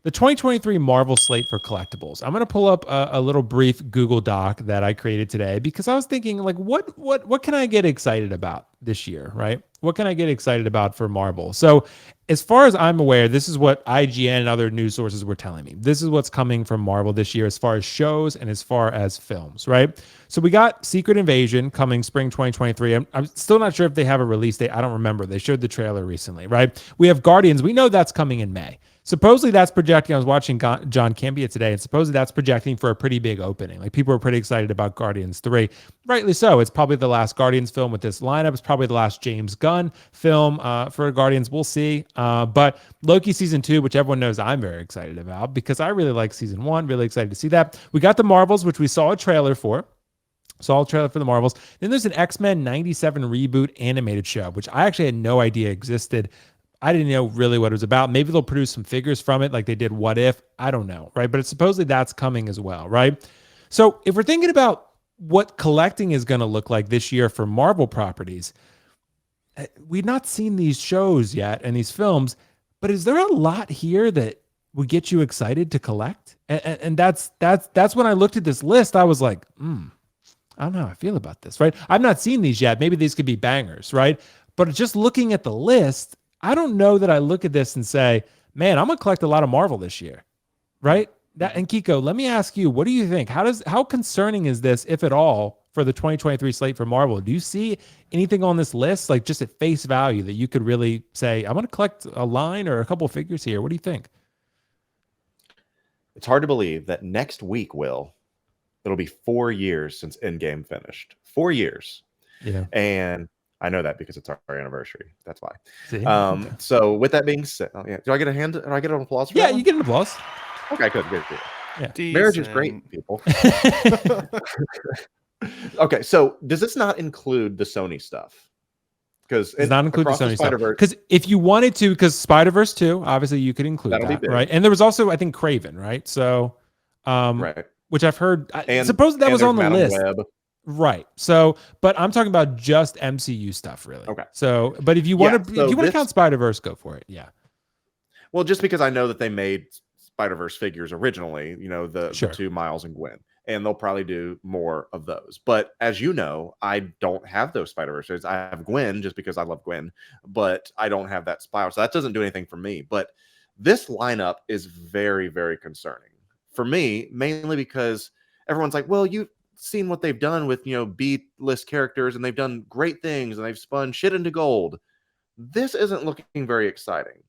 the 2023 Marvel slate for collectibles. I'm going to pull up a little brief Google Doc that I created today because I was thinking, like, what can I get excited about this year, right? What can I get excited about for Marvel? So, as far as I'm aware, this is what IGN and other news sources were telling me. This is what's coming from Marvel this year as far as shows and as far as films, right? So we got Secret Invasion coming spring 2023. I'm still not sure if they have a release date. I don't remember. They showed the trailer recently, right? We have Guardians. We know that's coming in May. Supposedly that's projecting. I was watching John Campea today, and supposedly that's projecting for a pretty big opening. Like, people are pretty excited about Guardians 3. Rightly so. It's probably the last Guardians film with this lineup. It's probably the last James Gunn film for Guardians. We'll see. But Loki season 2, which everyone knows I'm very excited about because I really like season 1. Really excited to see that. We got the Marvels, which we saw a trailer for. Saw a trailer for the Marvels. Then there's an X-Men 97 reboot animated show, which I actually had no idea existed. I didn't know really what it was about. Maybe they'll produce some figures from it like they did What If. I don't know, right? But it's supposedly that's coming as well, right? So if we're thinking about what collecting is going to look like this year for Marvel properties, we've not seen these shows yet and these films, but is there a lot here that would get you excited to collect? And that's when I looked at this list, I was like, I don't know how I feel about this, right? I've not seen these yet. Maybe these could be bangers, right? But just looking at the list, I don't know that I look at this and say, man, I'm going to collect a lot of Marvel this year, right? And Kiko, let me ask you, what do you think? How concerning is this, if at all, for the 2023 slate for Marvel? Do you see anything on this list, like just at face value, that you could really say, I'm going to collect a line or a couple of figures here? What do you think? It's hard to believe that next week, it'll be 4 years since Endgame finished. 4 years. Yeah. And I know that because it's our anniversary. That's why. See? So with that being said, do I get a hand? Do I get an applause for Yeah, that you get an applause. Okay, good. Yeah. Marriage is great, people. Okay, so does this not include the Sony stuff? Because it does not include the Sony stuff. Because if you wanted to, because Spider-Verse 2, obviously you could include that, right? And there was also, I think, Kraven, right? So, right. Which I've heard. Suppose that was on the list. Web. Right. So, but I'm talking about just MCU stuff, really. Okay. So, but if you want to, count Spider-Verse, go for it. Yeah. Well, just because I know that they made Spider-Verse figures originally, the two Miles and Gwen, and they'll probably do more of those. But as you know, I don't have those Spider-Verse figures. I have Gwen just because I love Gwen, but I don't have that Spider. So that doesn't do anything for me. But this lineup is very, very concerning for me, mainly because everyone's like, well, you've seen what they've done with, B-list characters, and they've done great things, and they've spun shit into gold. This isn't looking very exciting.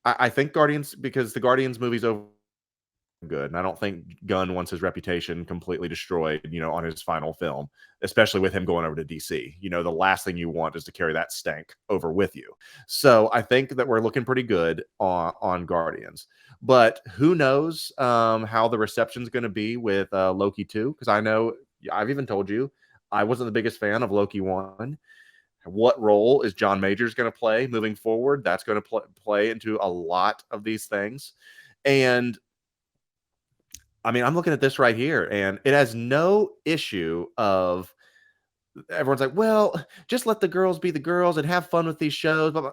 I think Guardians, because the Guardians movie's over good, and I don't think Gunn wants his reputation completely destroyed, on his final film, especially with him going over to DC. The last thing you want is to carry that stank over with you. So I think that we're looking pretty good on Guardians. But who knows how the reception's going to be with Loki 2, because I know I've even told you I wasn't the biggest fan of Loki 1. What role is John Majors going to play moving forward? That's going to play into a lot of these things. And I mean, I'm looking at this right here, and it has no issue of everyone's like, well, just let the girls be the girls and have fun with these shows. Blah, blah.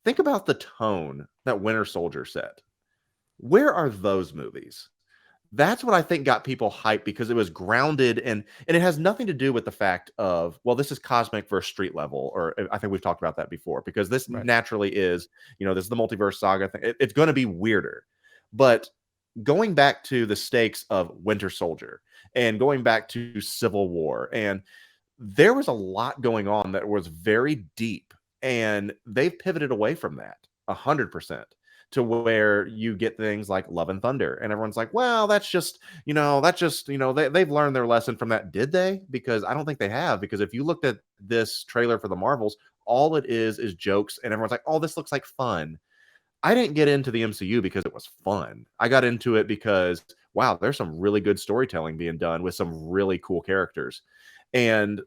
Think about the tone that Winter Soldier set. Where are those movies? That's what I think got people hyped, because it was grounded, and it has nothing to do with the fact of, well, this is cosmic versus street level, or I think we've talked about that before, because this naturally is, this is the multiverse saga thing. It's going to be weirder. But going back to the stakes of Winter Soldier and going back to Civil War, and there was a lot going on that was very deep, and they've pivoted away from that 100%. To where you get things like Love and Thunder, and everyone's like, well, they've learned their lesson from that. Did they? Because I don't think they have, because if you looked at this trailer for the Marvels, all it is jokes, and everyone's like, oh, this looks like fun. I didn't get into the MCU because it was fun. I got into it because, wow, there's some really good storytelling being done with some really cool characters. And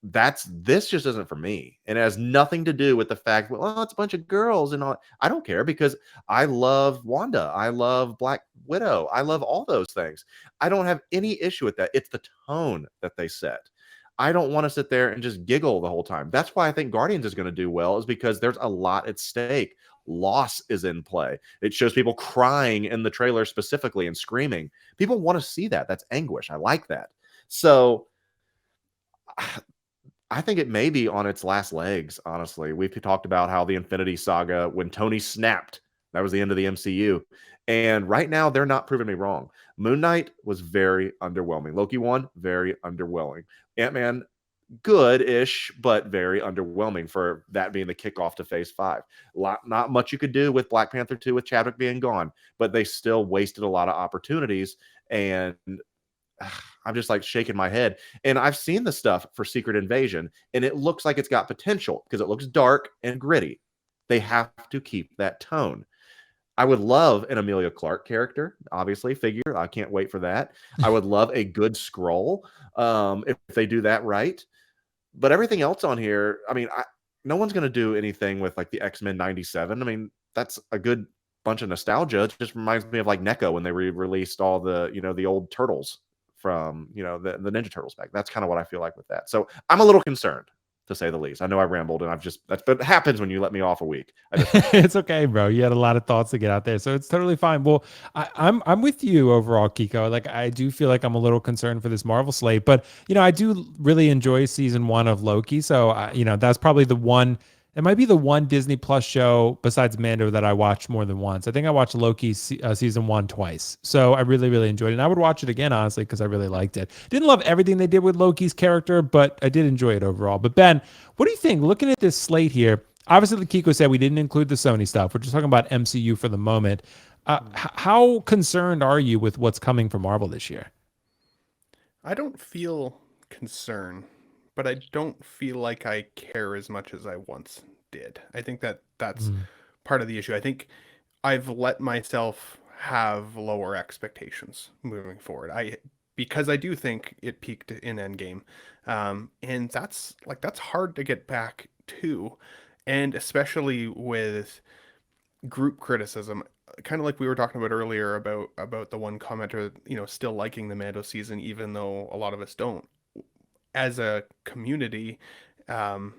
this just isn't for me. And it has nothing to do with the fact, well, it's a bunch of girls and all. I don't care, because I love Wanda. I love Black Widow. I love all those things. I don't have any issue with that. It's the tone that they set. I don't want to sit there and just giggle the whole time. That's why I think Guardians is going to do well, is because there's a lot at stake, loss is in play. It shows people crying in the trailer specifically and screaming. People want to see that. That's anguish. I like that. So I think it may be on its last legs, honestly. We've talked about how the Infinity Saga, when Tony snapped, that was the end of the MCU. And right now, they're not proving me wrong. Moon Knight was very underwhelming. Loki 1, very underwhelming. Ant-Man, good-ish, but very underwhelming for that being the kickoff to Phase 5. Not much you could do with Black Panther 2 with Chadwick being gone, but they still wasted a lot of opportunities. And I'm just like shaking my head. And I've seen the stuff for Secret Invasion, and it looks like it's got potential because it looks dark and gritty. They have to keep that tone. I would love an Emilia Clarke character, obviously, figure. I can't wait for that. I would love a good scroll if they do that right. But everything else on here, I mean, no one's going to do anything with like the X-Men 97. I mean, that's a good bunch of nostalgia. It just reminds me of like NECO when they released all the, the old turtles from, the Ninja Turtles back. That's kind of what I feel like with that. So I'm a little concerned, to say the least. I know I rambled, and that happens when you let me off a week. It's okay, bro. You had a lot of thoughts to get out there, so it's totally fine. Well, I'm with you overall, Kiko. Like, I do feel like I'm a little concerned for this Marvel slate, but I do really enjoy season 1 of Loki. So that's probably the one. It might be the one Disney Plus show besides Mando that I watched more than once. I think I watched Loki season 1 twice. So I really, really enjoyed it. And I would watch it again, honestly, because I really liked it. Didn't love everything they did with Loki's character, but I did enjoy it overall. But Ben, what do you think? Looking at this slate here, obviously, like Kiko said, we didn't include the Sony stuff. We're just talking about MCU for the moment. How concerned are you with what's coming from Marvel this year? I don't feel concern, but I don't feel like I care as much as I once did. I think that's Mm. part of the issue. I think I've let myself have lower expectations moving forward. Because I do think it peaked in Endgame, and that's hard to get back to, and especially with group criticism, kind of like we were talking about earlier about the one commenter, still liking the Mando season, even though a lot of us don't. As a community, um,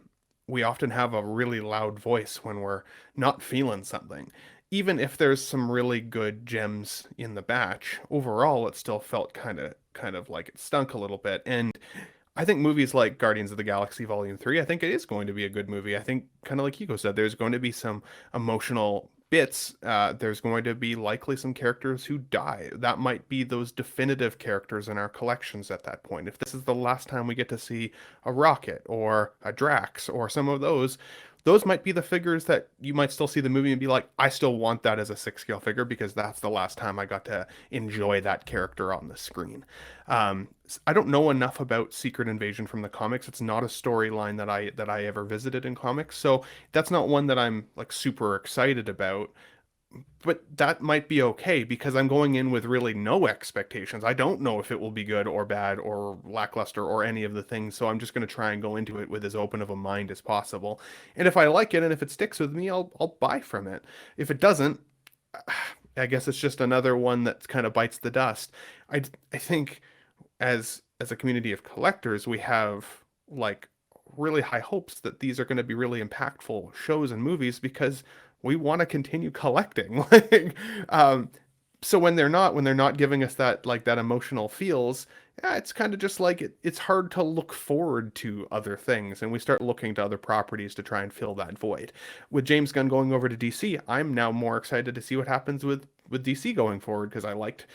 we often have a really loud voice when we're not feeling something. Even if there's some really good gems in the batch, overall it still felt kind of like it stunk a little bit. And I think movies like Guardians of the Galaxy Volume 3, I think it is going to be a good movie. I think, kind of like Hiko said, there's going to be some emotional bits. There's going to be likely some characters who die. That might be those definitive characters in our collections at that point. If this is the last time we get to see a Rocket or a Drax or some of those might be the figures that you might still see the movie and be like, I still want that as a 6 scale figure because that's the last time I got to enjoy that character on the screen. I don't know enough about Secret Invasion from the comics. It's not a storyline that I ever visited in comics, so that's not one that I'm like super excited about. But that might be okay because I'm going in with really no expectations. I don't know if it will be good or bad or lackluster or any of the things, so I'm just going to try and go into it with as open of a mind as possible. And if I like it and if it sticks with me, I'll buy from it. If it doesn't, I guess it's just another one that kind of bites the dust. I think as a community of collectors, we have like really high hopes that these are going to be really impactful shows and movies because we want to continue collecting. Like, so when they're not giving us that emotional feels, yeah, it's kind of just like it's hard to look forward to other things, and we start looking to other properties to try and fill that void. With James Gunn going over to DC, I'm now more excited to see what happens with DC going forward because I liked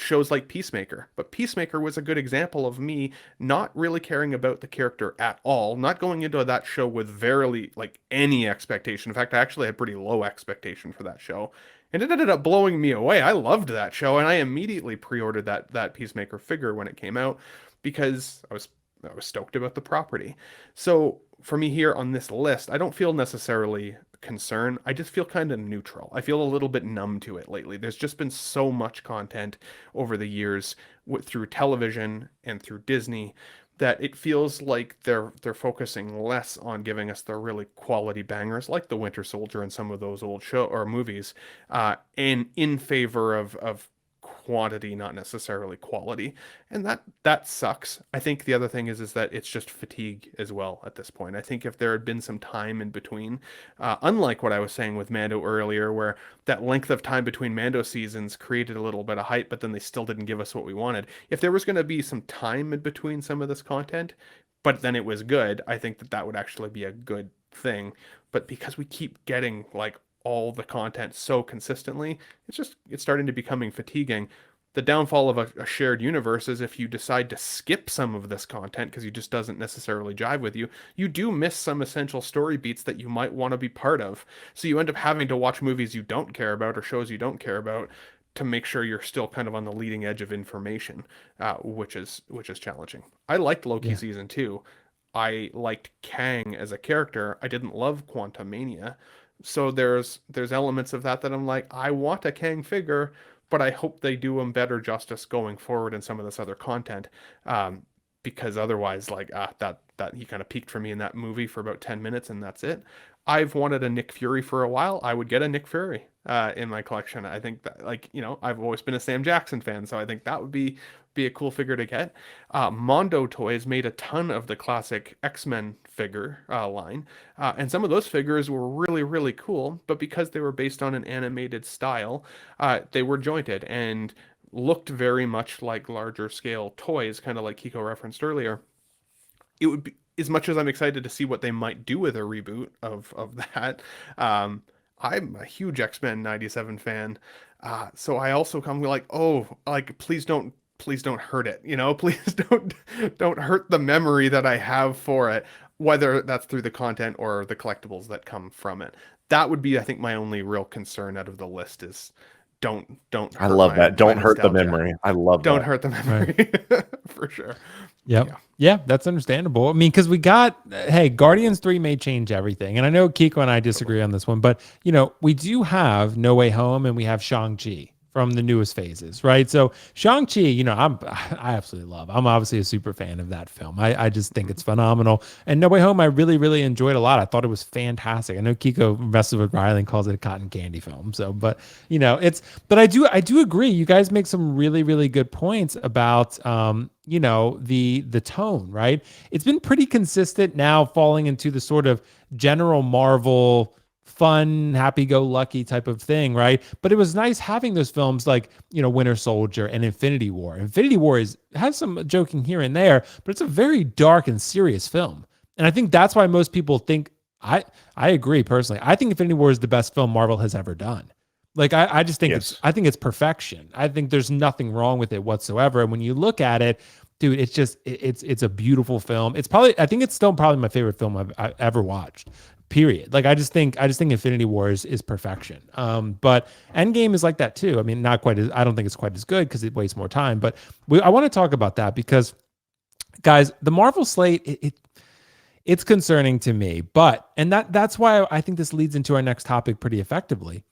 shows like Peacemaker, but Peacemaker was a good example of me not really caring about the character at all, not going into that show with very like any expectation. In fact, I actually had pretty low expectation for that show. And it ended up blowing me away. I loved that show, and I immediately pre-ordered that Peacemaker figure when it came out because I was stoked about the property. So for me here on this list, I don't feel necessarily concerned. I just feel kind of neutral. I feel a little bit numb to it lately. There's just been so much content over the years through television and through Disney that it feels like they're focusing less on giving us the really quality bangers like the Winter Soldier and some of those old show or movies, and in favor of quantity, not necessarily quality. And that sucks. I think the other thing is that it's just fatigue as well at this point. I think if there had been some time in between, unlike what I was saying with Mando earlier, where that length of time between Mando seasons created a little bit of hype, but then they still didn't give us what we wanted. If there was going to be some time in between some of this content, but then it was good, I think that would actually be a good thing. But because we keep getting like all the content so consistently, it's starting to becoming fatiguing. The downfall of a shared universe is if you decide to skip some of this content because it just doesn't necessarily jive with you, you do miss some essential story beats that you might want to be part of. So you end up having to watch movies you don't care about or shows you don't care about to make sure you're still kind of on the leading edge of information, which is challenging. I liked Loki season 2. I liked Kang as a character. I didn't love Quantumania. So there's elements of that I'm like, I want a Kang figure, but I hope they do him better justice going forward in some of this other content, because otherwise, like that he kind of peaked for me in that movie for about 10 minutes and that's it. I've wanted a Nick Fury for a while. I would get a Nick Fury in my collection. I think that, like, I've always been a Sam Jackson fan, so I think that would be a cool figure to get. Mondo Toys made a ton of the classic X-Men figure line, and some of those figures were really, really cool, but because they were based on an animated style, they were jointed and looked very much like larger scale toys, kind of like Kiko referenced earlier. It would be, as much as I'm excited to see what they might do with a reboot of that, I'm a huge X-Men 97 fan. So I also come like, oh, like, please don't hurt it. Please don't hurt the memory that I have for it, whether that's through the content or the collectibles that come from it. That would be, I think, my only real concern out of the list is don't I love that. Don't hurt the memory. I love don't that. hurt the memory. Right. For sure. Yeah, that's understandable. I mean, because we got, hey, Guardians 3 may change everything. And I know Kiko and I disagree on this one, but, we do have No Way Home and we have Shang-Chi from the newest phases, right? So Shang-Chi, I absolutely love. I'm obviously a super fan of that film. I just think it's phenomenal. And No Way Home, I really, really enjoyed a lot. I thought it was fantastic. I know Kiko messes with Riley and calls it a cotton candy film. So, but but I do agree. You guys make some really, really good points about, the tone, right? It's been pretty consistent now, falling into the sort of general Marvel fun, happy-go-lucky type of thing, right? But it was nice having those films like, Winter Soldier and Infinity War. Infinity War has some joking here and there, but it's a very dark and serious film. And I think that's why most people think, I agree personally. I think Infinity War is the best film Marvel has ever done. Like, I just think it's perfection. I think there's nothing wrong with it whatsoever. And when you look at it, dude, it's a beautiful film. I think it's still probably my favorite film I've ever watched. Period. Like, I just think Infinity War is perfection. But Endgame is like that too. I mean, not quite as, I don't think it's quite as good because it wastes more time. But I want to talk about that because, guys, the Marvel slate, it's concerning to me. But that's why I think this leads into our next topic pretty effectively.